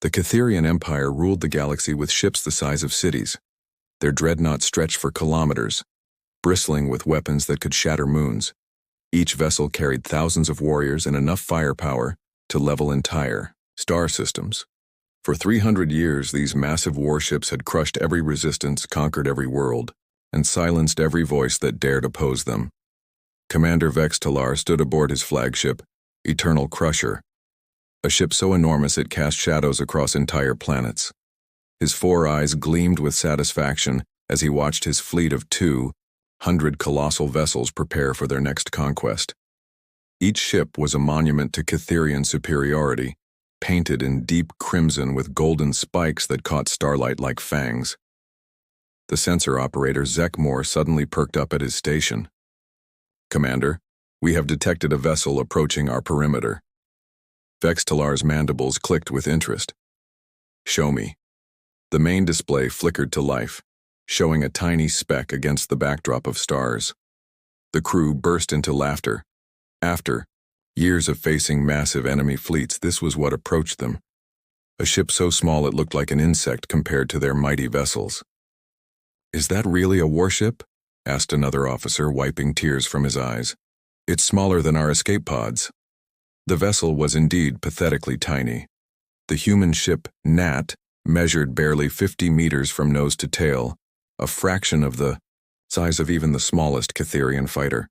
The Catherian Empire ruled the galaxy with ships the size of cities. Their dreadnoughts stretched for kilometers, bristling with weapons that could shatter moons. Each vessel carried thousands of warriors and enough firepower to level entire star systems. For 300 years, these massive warships had crushed every resistance, conquered every world, and silenced every voice that dared oppose them. Commander Vex Talar stood aboard his flagship, Eternal Crusher, a ship so enormous it cast shadows across entire planets. His 4 eyes gleamed with satisfaction as he watched his fleet of 200 colossal vessels prepare for their next conquest. Each ship was a monument to Catherian superiority, painted in deep crimson with golden spikes that caught starlight like fangs. The sensor operator Zekmor suddenly perked up at his station. "Commander, we have detected a vessel approaching our perimeter." Vex Talar's mandibles clicked with interest. "Show me." The main display flickered to life, showing a tiny speck against the backdrop of stars. The crew burst into laughter. After years of facing massive enemy fleets, this was what approached them. A ship so small it looked like an insect compared to their mighty vessels. "Is that really a warship?" asked another officer, wiping tears from his eyes. "It's smaller than our escape pods." The vessel was indeed pathetically tiny. The human ship, Nat, measured barely 50 meters from nose to tail, a fraction of the size of even the smallest Catherian fighter.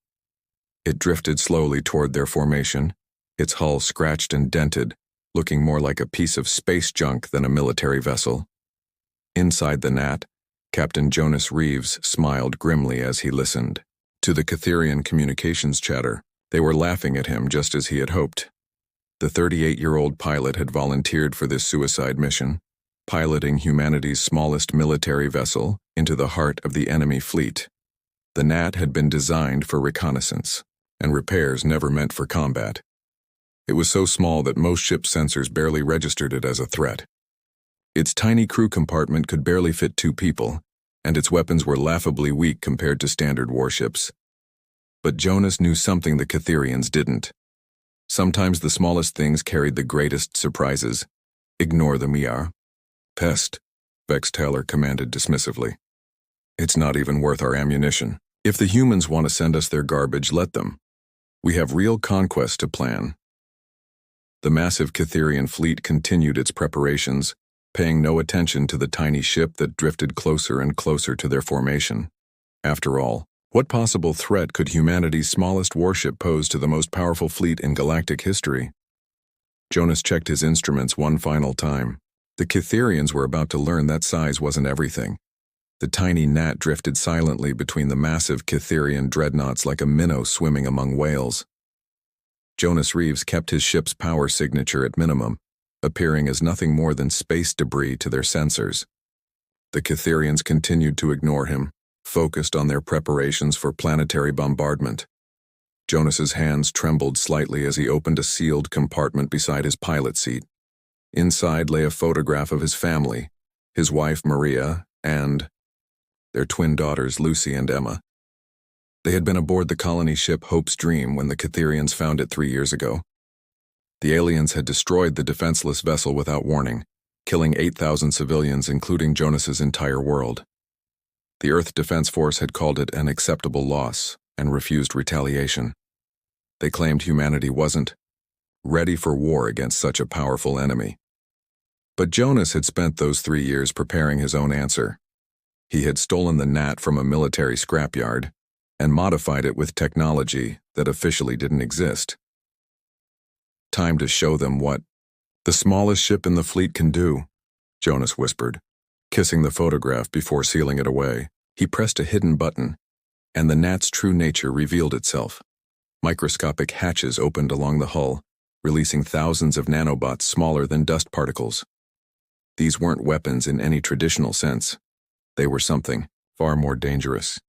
It drifted slowly toward their formation, its hull scratched and dented, looking more like a piece of space junk than a military vessel. Inside the Nat, Captain Jonas Reeves smiled grimly as he listened to the Catherian communications chatter. They were laughing at him just as he had hoped. The 38-year-old pilot had volunteered for this suicide mission, piloting humanity's smallest military vessel into the heart of the enemy fleet. The Nat had been designed for reconnaissance, and repairs never meant for combat. It was so small that most ship sensors barely registered it as a threat. Its tiny crew compartment could barely fit 2 people, and its weapons were laughably weak compared to standard warships. But Jonas knew something the Catherians didn't. Sometimes the smallest things carried the greatest surprises. "Ignore them, ER." "Pest," Vex Talar commanded dismissively. "It's not even worth our ammunition. If the humans want to send us their garbage, let them. We have real conquest to plan." The massive Catherian fleet continued its preparations, paying no attention to the tiny ship that drifted closer and closer to their formation. After all, what possible threat could humanity's smallest warship pose to the most powerful fleet in galactic history? Jonas checked his instruments one final time. The Catherians were about to learn that size wasn't everything. The tiny Nat drifted silently between the massive Catherian dreadnoughts like a minnow swimming among whales. Jonas Reeves kept his ship's power signature at minimum, appearing as nothing more than space debris to their sensors. The Catherians continued to ignore him, focused on their preparations for planetary bombardment. Jonas's hands trembled slightly as he opened a sealed compartment beside his pilot seat. Inside lay a photograph of his family, his wife Maria, and their twin daughters Lucy and Emma. They had been aboard the colony ship Hope's Dream when the Catherians found it 3 years ago. The aliens had destroyed the defenseless vessel without warning, killing 8,000 civilians, including Jonas's entire world. The Earth Defense Force had called it an acceptable loss and refused retaliation. They claimed humanity wasn't ready for war against such a powerful enemy. But Jonas had spent those 3 years preparing his own answer. He had stolen the Nat from a military scrapyard and modified it with technology that officially didn't exist. "Time to show them what the smallest ship in the fleet can do," Jonas whispered, kissing the photograph before sealing it away. He pressed a hidden button, and the Nat's true nature revealed itself. Microscopic hatches opened along the hull, releasing thousands of nanobots smaller than dust particles. These weren't weapons in any traditional sense. They were something far more dangerous.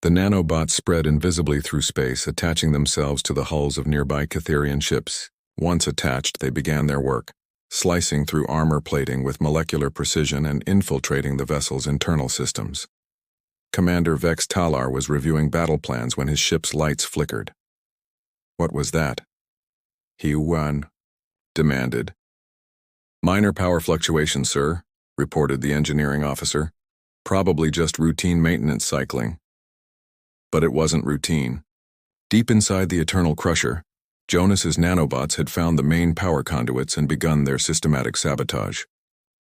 The nanobots spread invisibly through space, attaching themselves to the hulls of nearby Catherian ships. Once attached, they began their work, slicing through armor plating with molecular precision and infiltrating the vessel's internal systems. Commander Vex Talar was reviewing battle plans when his ship's lights flickered. "What was that?" "He won," demanded Minor power fluctuations, sir, reported the engineering officer. Probably just routine maintenance cycling. But it wasn't routine. Deep inside the Eternal Crusher, Jonas's nanobots had found the main power conduits and begun their systematic sabotage.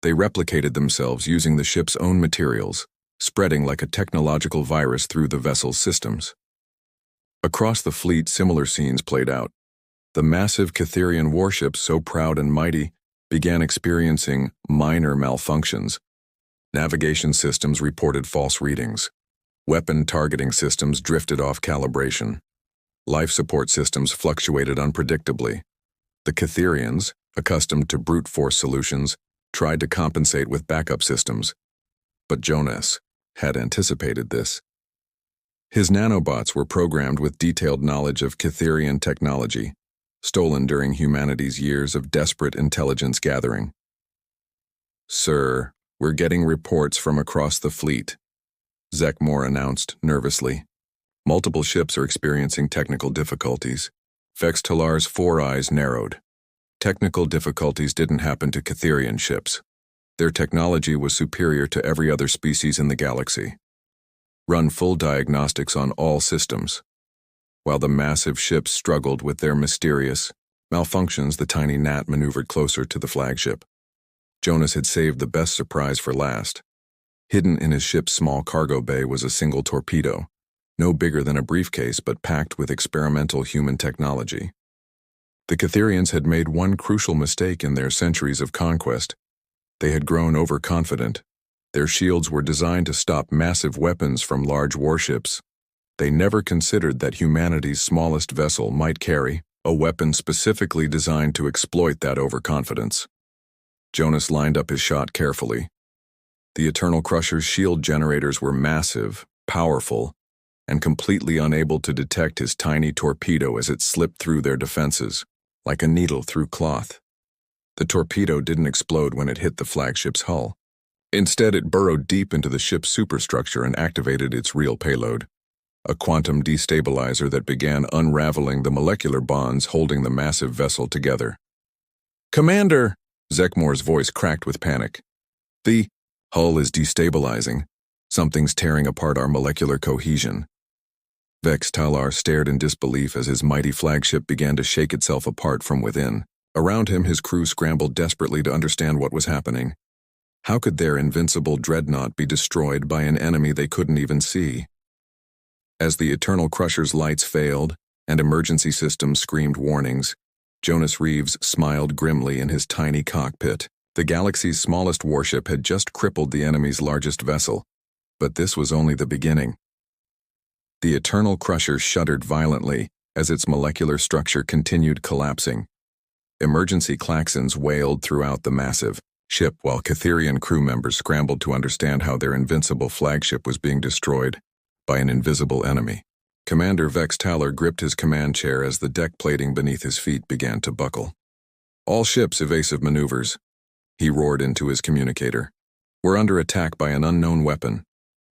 They replicated themselves using the ship's own materials, spreading like a technological virus through the vessel's systems. Across the fleet, similar scenes played out. The massive Cytherian warships, so proud and mighty, began experiencing minor malfunctions. Navigation systems reported false readings. Weapon targeting systems drifted off calibration. Life support systems fluctuated unpredictably. The Cytherians, accustomed to brute force solutions, tried to compensate with backup systems. But Jonas had anticipated this. His nanobots were programmed with detailed knowledge of Cytherian technology, stolen during humanity's years of desperate intelligence gathering. "Sir, we're getting reports from across the fleet," Zekmor announced nervously. "Multiple ships are experiencing technical difficulties." Vex Talar's four eyes narrowed. Technical difficulties didn't happen to Cytherian ships. Their technology was superior to every other species in the galaxy. Run full diagnostics on all systems. While the massive ships struggled with their mysterious malfunctions, the tiny gnat maneuvered closer to the flagship. Jonas had saved the best surprise for last. Hidden in his ship's small cargo bay was a single torpedo, no bigger than a briefcase but packed with experimental human technology. The Cytherians had made one crucial mistake in their centuries of conquest. They had grown overconfident. Their shields were designed to stop massive weapons from large warships. They never considered that humanity's smallest vessel might carry a weapon specifically designed to exploit that overconfidence. Jonas lined up his shot carefully. The Eternal Crusher's shield generators were massive, powerful, and completely unable to detect his tiny torpedo as it slipped through their defenses, like a needle through cloth. The torpedo didn't explode when it hit the flagship's hull. Instead, it burrowed deep into the ship's superstructure and activated its real payload, a quantum destabilizer that began unraveling the molecular bonds holding the massive vessel together. "Commander!" Zekmor's voice cracked with panic. "The hull is destabilizing. Something's tearing apart our molecular cohesion." Vex Talar stared in disbelief as his mighty flagship began to shake itself apart from within. Around him, his crew scrambled desperately to understand what was happening. How could their invincible dreadnought be destroyed by an enemy they couldn't even see? As the Eternal Crusher's lights failed and emergency systems screamed warnings, Jonas Reeves smiled grimly in his tiny cockpit. The galaxy's smallest warship had just crippled the enemy's largest vessel, but this was only the beginning. The Eternal Crusher shuddered violently as its molecular structure continued collapsing. Emergency klaxons wailed throughout the massive ship while Cytherian crew members scrambled to understand how their invincible flagship was being destroyed by an invisible enemy. Commander Vex Talar gripped his command chair as the deck plating beneath his feet began to buckle. "All ships evasive maneuvers," he roared into his communicator. "We're under attack by an unknown weapon,"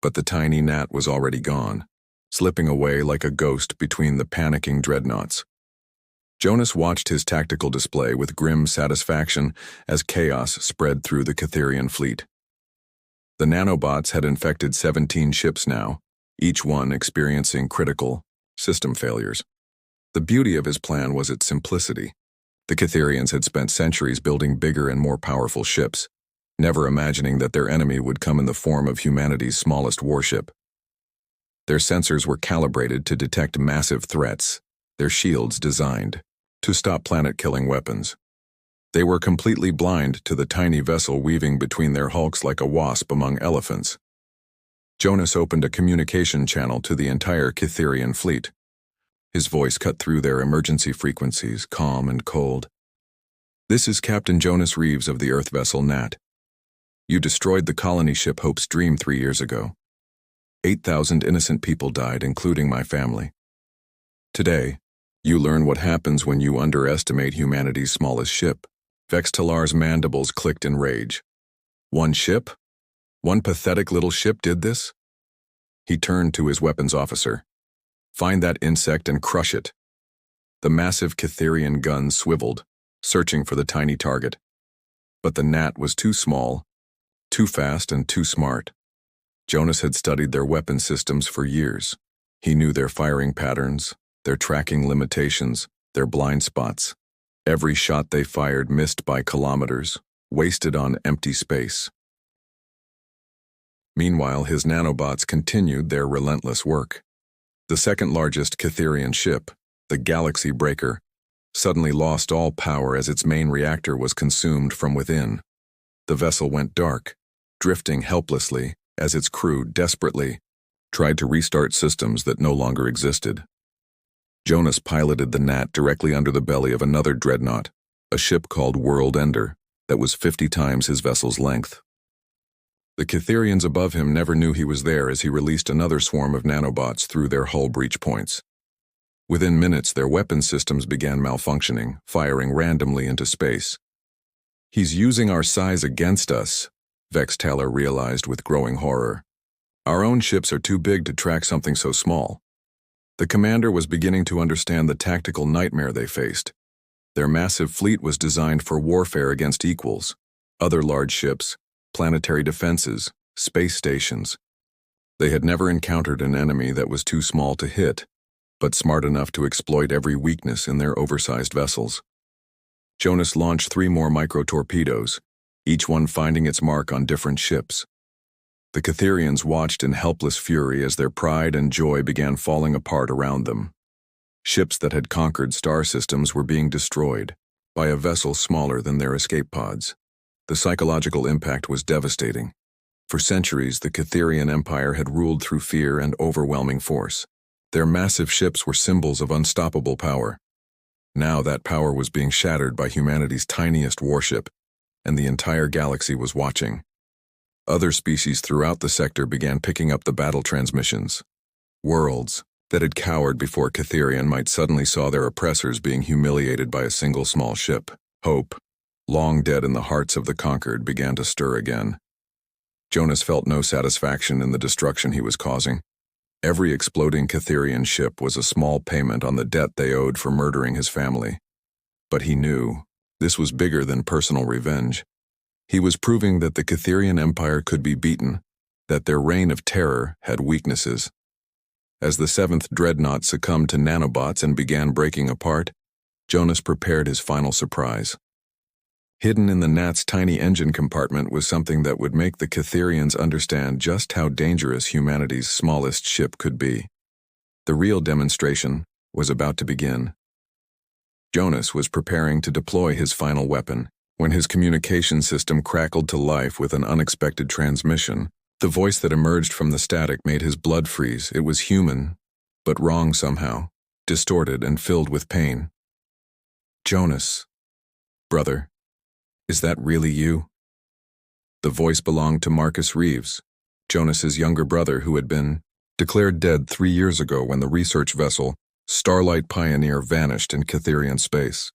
but the tiny gnat was already gone, slipping away like a ghost between the panicking dreadnoughts. Jonas watched his tactical display with grim satisfaction as chaos spread through the Cytherian fleet. The nanobots had infected 17 ships now, each one experiencing critical system failures. The beauty of his plan was its simplicity. The Cytherians had spent centuries building bigger and more powerful ships, never imagining that their enemy would come in the form of humanity's smallest warship. Their sensors were calibrated to detect massive threats, their shields designed to stop planet-killing weapons. They were completely blind to the tiny vessel weaving between their hulks like a wasp among elephants. Jonas opened a communication channel to the entire Cytherian fleet. His voice cut through their emergency frequencies, calm and cold. "This is Captain Jonas Reeves of the Earth vessel Nat. You destroyed the colony ship Hope's Dream 3 years ago. 8,000 innocent people died, including my family. Today, you learn what happens when you underestimate humanity's smallest ship." Vex Talar's mandibles clicked in rage. "One ship? One pathetic little ship did this?" He turned to his weapons officer. "Find that insect and crush it." The massive Cytherian gun swiveled, searching for the tiny target. But the gnat was too small, too fast, and too smart. Jonas had studied their weapon systems for years. He knew their firing patterns, their tracking limitations, their blind spots. Every shot they fired missed by kilometers, wasted on empty space. Meanwhile, his nanobots continued their relentless work. The second largest Cytherian ship, the Galaxy Breaker, suddenly lost all power as its main reactor was consumed from within. The vessel went dark, drifting helplessly as its crew desperately tried to restart systems that no longer existed. Jonas piloted the gnat directly under the belly of another dreadnought, a ship called World Ender, that was 50 times his vessel's length. The Cytherians above him never knew he was there as he released another swarm of nanobots through their hull breach points. Within minutes, their weapon systems began malfunctioning, firing randomly into space. "He's using our size against us," Vextaler realized with growing horror. "Our own ships are too big to track something so small." The commander was beginning to understand the tactical nightmare they faced. Their massive fleet was designed for warfare against equals, other large ships, planetary defenses, space stations. They had never encountered an enemy that was too small to hit, but smart enough to exploit every weakness in their oversized vessels. Jonas launched 3 more micro-torpedoes, each one finding its mark on different ships. The Cytherians watched in helpless fury as their pride and joy began falling apart around them. Ships that had conquered star systems were being destroyed by a vessel smaller than their escape pods. The psychological impact was devastating. For centuries, the Cytherian Empire had ruled through fear and overwhelming force. Their massive ships were symbols of unstoppable power. Now that power was being shattered by humanity's tiniest warship, and the entire galaxy was watching. Other species throughout the sector began picking up the battle transmissions. Worlds that had cowered before Cytherian might suddenly saw their oppressors being humiliated by a single small ship. Hope, long dead in the hearts of the conquered, began to stir again. Jonas felt no satisfaction in the destruction he was causing. Every exploding Cytherian ship was a small payment on the debt they owed for murdering his family. But he knew this was bigger than personal revenge. He was proving that the Cytherian Empire could be beaten, that their reign of terror had weaknesses. As the 7th dreadnought succumbed to nanobots and began breaking apart, Jonas prepared his final surprise. Hidden in the gnat's tiny engine compartment was something that would make the Cytherians understand just how dangerous humanity's smallest ship could be. The real demonstration was about to begin. Jonas was preparing to deploy his final weapon when his communication system crackled to life with an unexpected transmission. The voice that emerged from the static made his blood freeze. It was human, but wrong somehow, distorted and filled with pain. "Jonas, brother, is that really you?" The voice belonged to Marcus Reeves, Jonas's younger brother who had been declared dead 3 years ago when the research vessel Starlight Pioneer vanished in Cytherian space.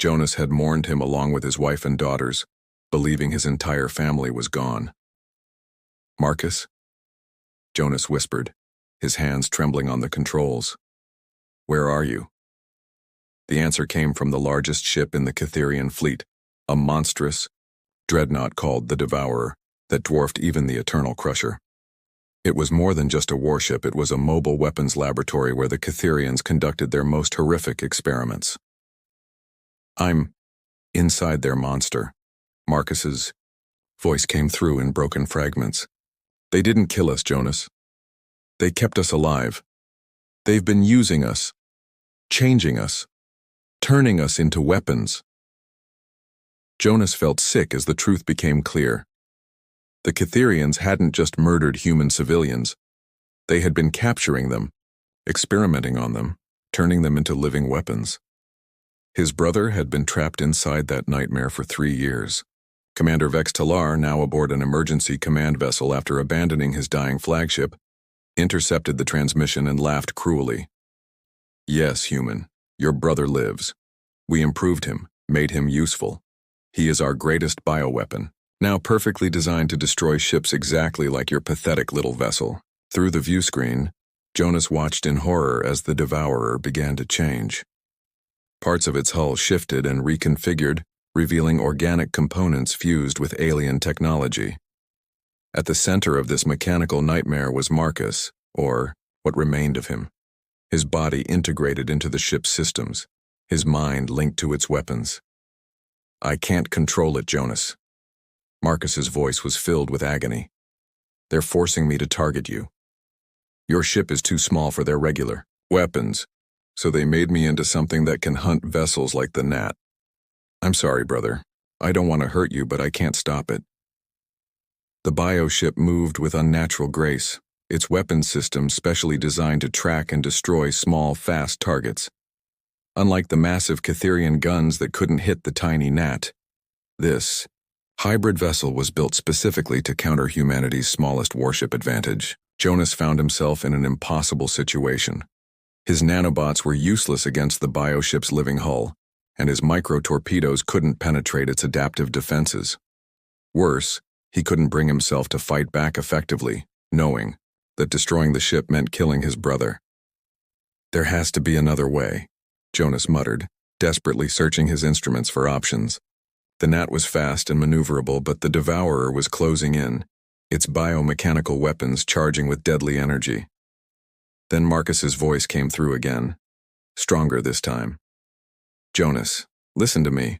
Jonas had mourned him along with his wife and daughters, believing his entire family was gone. "Marcus?" Jonas whispered, his hands trembling on the controls. "Where are you?" The answer came from the largest ship in the Cytherian fleet, a monstrous dreadnought called the Devourer that dwarfed even the Eternal Crusher. It was more than just a warship, it was a mobile weapons laboratory where the Cytherians conducted their most horrific experiments. "I'm inside their monster." Marcus's voice came through in broken fragments. "They didn't kill us, Jonas. They kept us alive. They've been using us, changing us, turning us into weapons." Jonas felt sick as the truth became clear. The Cytherians hadn't just murdered human civilians. They had been capturing them, experimenting on them, turning them into living weapons. His brother had been trapped inside that nightmare for 3 years. Commander Vextalar, now aboard an emergency command vessel after abandoning his dying flagship, intercepted the transmission and laughed cruelly. "Yes, human, your brother lives. We improved him, made him useful. He is our greatest bioweapon, now perfectly designed to destroy ships exactly like your pathetic little vessel." Through the view screen, Jonas watched in horror as the Devourer began to change. Parts of its hull shifted and reconfigured, revealing organic components fused with alien technology. At the center of this mechanical nightmare was Marcus, or what remained of him. His body integrated into the ship's systems, his mind linked to its weapons. "I can't control it, Jonas." Marcus's voice was filled with agony. "They're forcing me to target you. Your ship is too small for their regular weapons, so they made me into something that can hunt vessels like the Gnat. I'm sorry, brother. I don't want to hurt you, but I can't stop it." The bioship moved with unnatural grace, its weapons system specially designed to track and destroy small, fast targets. Unlike the massive Catherian guns that couldn't hit the tiny Gnat, this hybrid vessel was built specifically to counter humanity's smallest warship advantage. Jonas found himself in an impossible situation. His nanobots were useless against the bioship's living hull, and his micro-torpedoes couldn't penetrate its adaptive defenses. Worse, he couldn't bring himself to fight back effectively, knowing that destroying the ship meant killing his brother. "There has to be another way," Jonas muttered, desperately searching his instruments for options. The Gnat was fast and maneuverable, but the Devourer was closing in, its biomechanical weapons charging with deadly energy. Then Marcus's voice came through again, stronger this time. "Jonas, listen to me.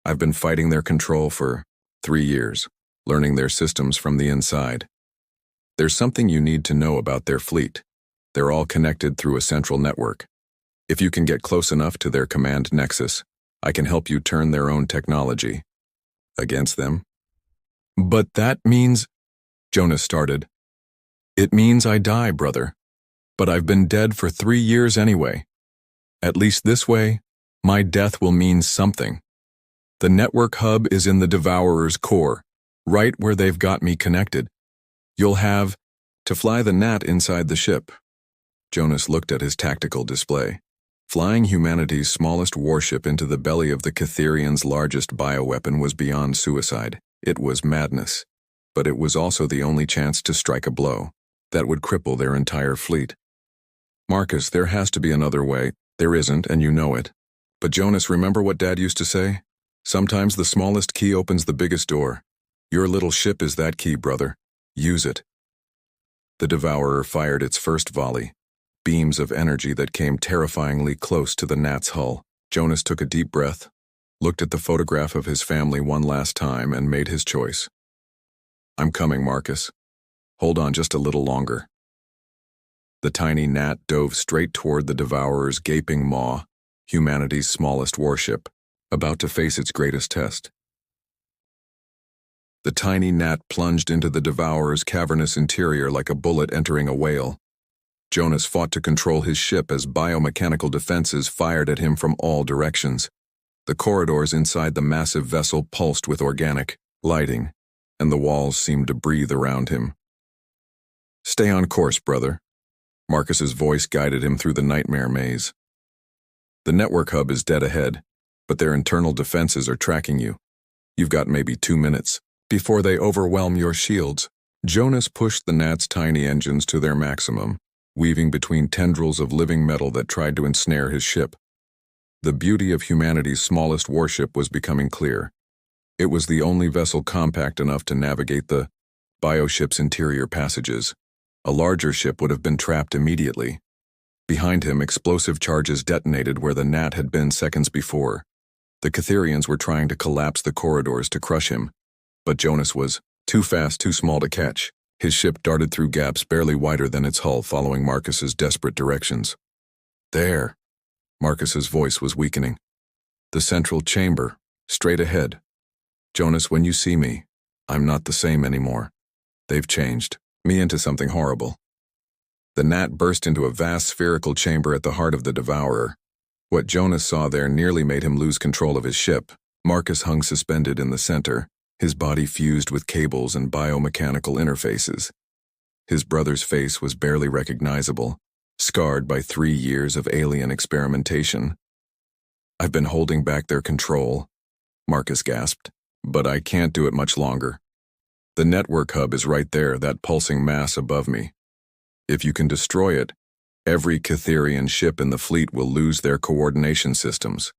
I've been fighting their control for 3 years, learning their systems from the inside. There's something you need to know about their fleet. They're all connected through a central network. If you can get close enough to their command nexus, I can help you turn their own technology against them." "But that means," Jonas started. "It means I die, brother. But I've been dead for 3 years anyway. At least this way, my death will mean something. The network hub is in the Devourer's core, right where they've got me connected. You'll have to fly the Gnat inside the ship." Jonas looked at his tactical display. Flying humanity's smallest warship into the belly of the Catherian's largest bioweapon was beyond suicide. It was madness. But it was also the only chance to strike a blow that would cripple their entire fleet. "Marcus, there has to be another way." "There isn't, and you know it. But Jonas, remember what Dad used to say? Sometimes the smallest key opens the biggest door. Your little ship is that key, brother. Use it." The Devourer fired its first volley, beams of energy that came terrifyingly close to the Gnat's hull. Jonas took a deep breath, looked at the photograph of his family one last time, and made his choice. "I'm coming, Marcus. Hold on just a little longer." The tiny Gnat dove straight toward the Devourer's gaping maw, humanity's smallest warship, about to face its greatest test. The tiny Gnat plunged into the Devourer's cavernous interior like a bullet entering a whale. Jonas fought to control his ship as biomechanical defenses fired at him from all directions. The corridors inside the massive vessel pulsed with organic lighting, and the walls seemed to breathe around him. "Stay on course, brother." Marcus's voice guided him through the nightmare maze. "The network hub is dead ahead, but their internal defenses are tracking you. You've got maybe 2 minutes before they overwhelm your shields." Jonas pushed the Gnat's tiny engines to their maximum, weaving between tendrils of living metal that tried to ensnare his ship. The beauty of humanity's smallest warship was becoming clear. It was the only vessel compact enough to navigate the bioship's interior passages. A larger ship would have been trapped immediately. Behind him, explosive charges detonated where the Gnat had been seconds before. The Catherians were trying to collapse the corridors to crush him, but Jonas was too fast, too small to catch. His ship darted through gaps barely wider than its hull, following Marcus's desperate directions. "There." Marcus's voice was weakening. "The central chamber, straight ahead. Jonas, when you see me, I'm not the same anymore. They've changed me into something horrible." The Gnat burst into a vast spherical chamber at the heart of the Devourer. What Jonas saw there nearly made him lose control of his ship. Marcus hung suspended in the center, his body fused with cables and biomechanical interfaces. His brother's face was barely recognizable, scarred by 3 years of alien experimentation. "I've been holding back their control," Marcus gasped, "but I can't do it much longer. The network hub is right there, that pulsing mass above me. If you can destroy it, every Catherian ship in the fleet will lose their coordination systems."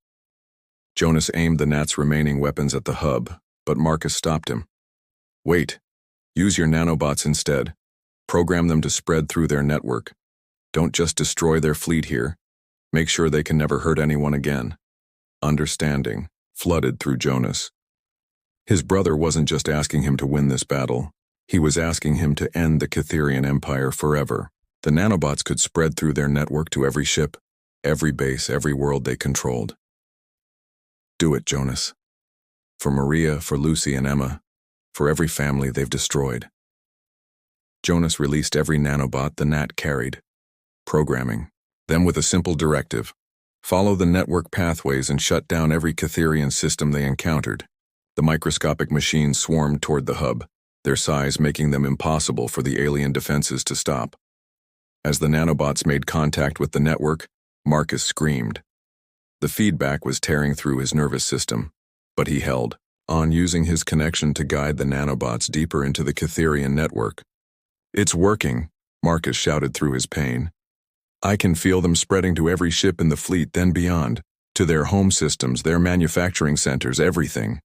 Jonas aimed the gnat's remaining weapons at the hub, but Marcus stopped him. Wait. Use your nanobots instead. Program them to spread through their network. Don't just destroy their fleet here. Make sure they can never hurt anyone again. Understanding flooded through Jonas. His brother wasn't just asking him to win this battle. He was asking him to end the Cytherian Empire forever. The nanobots could spread through their network to every ship, every base, every world they controlled. Do it, Jonas. For Maria, for Lucy and Emma, for every family they've destroyed. Jonas released every nanobot the gnat carried, programming them with a simple directive: follow the network pathways and shut down every Cytherian system they encountered. The microscopic machines swarmed toward the hub, their size making them impossible for the alien defenses to stop. As the nanobots made contact with the network, Marcus screamed. The feedback was tearing through his nervous system, but he held on, using his connection to guide the nanobots deeper into the Cytherian network. It's working, Marcus shouted through his pain. I can feel them spreading to every ship in the fleet, then beyond, to their home systems, their manufacturing centers, everything.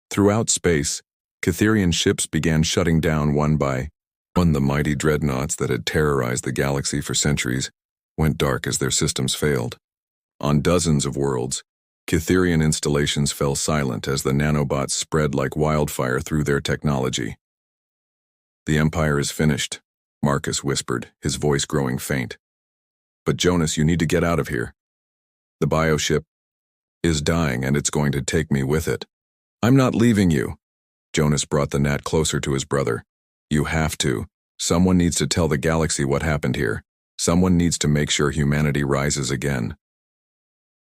Throughout space, Cytherian ships began shutting down one by one. The mighty dreadnoughts that had terrorized the galaxy for centuries went dark as their systems failed. On dozens of worlds, Cytherian installations fell silent as the nanobots spread like wildfire through their technology. The Empire is finished, Marcus whispered, his voice growing faint. But Jonas, you need to get out of here. The bioship is dying and it's going to take me with it. I'm not leaving you. Jonas brought the gnat closer to his brother. You have to. Someone needs to tell the galaxy what happened here. Someone needs to make sure humanity rises again.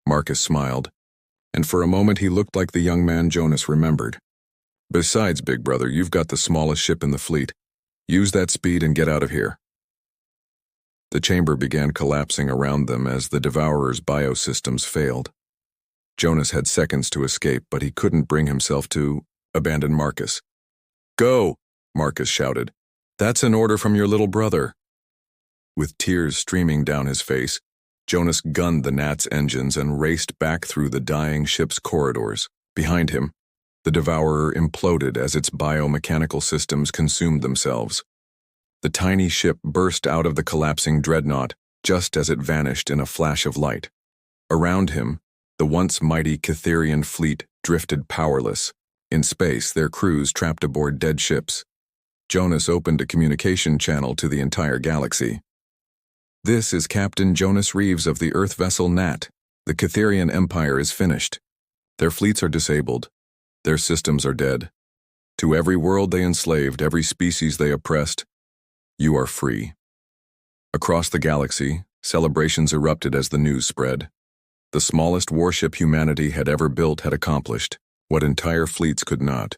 Marcus smiled, and for a moment he looked like the young man Jonas remembered. Besides, big brother, you've got the smallest ship in the fleet. Use that speed and get out of here. The chamber began collapsing around them as the Devourer's biosystems failed. Jonas had seconds to escape, but he couldn't bring himself to abandon Marcus. Go, Marcus shouted. That's an order from your little brother. With tears streaming down his face, Jonas gunned the gnat's engines and raced back through the dying ship's corridors. Behind him, the Devourer imploded as its biomechanical systems consumed themselves. The tiny ship burst out of the collapsing dreadnought just as it vanished in a flash of light. Around him, the once mighty Cytherian fleet drifted powerless. In space, their crews trapped aboard dead ships. Jonas opened a communication channel to the entire galaxy. This is Captain Jonas Reeves of the Earth vessel Gnat. The Cytherian Empire is finished. Their fleets are disabled. Their systems are dead. To every world they enslaved, every species they oppressed, you are free. Across the galaxy, celebrations erupted as the news spread. The smallest warship humanity had ever built had accomplished what entire fleets could not.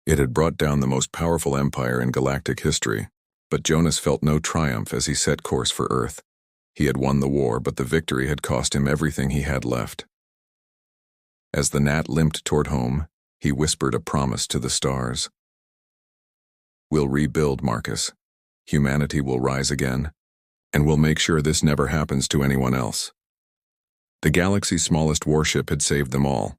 It had brought down the most powerful empire in galactic history, but Jonas felt no triumph as he set course for Earth. He had won the war, but the victory had cost him everything he had left. As the gnat limped toward home, he whispered a promise to the stars. We'll rebuild, Marcus. Humanity will rise again, and we'll make sure this never happens to anyone else. The galaxy's smallest warship had saved them all.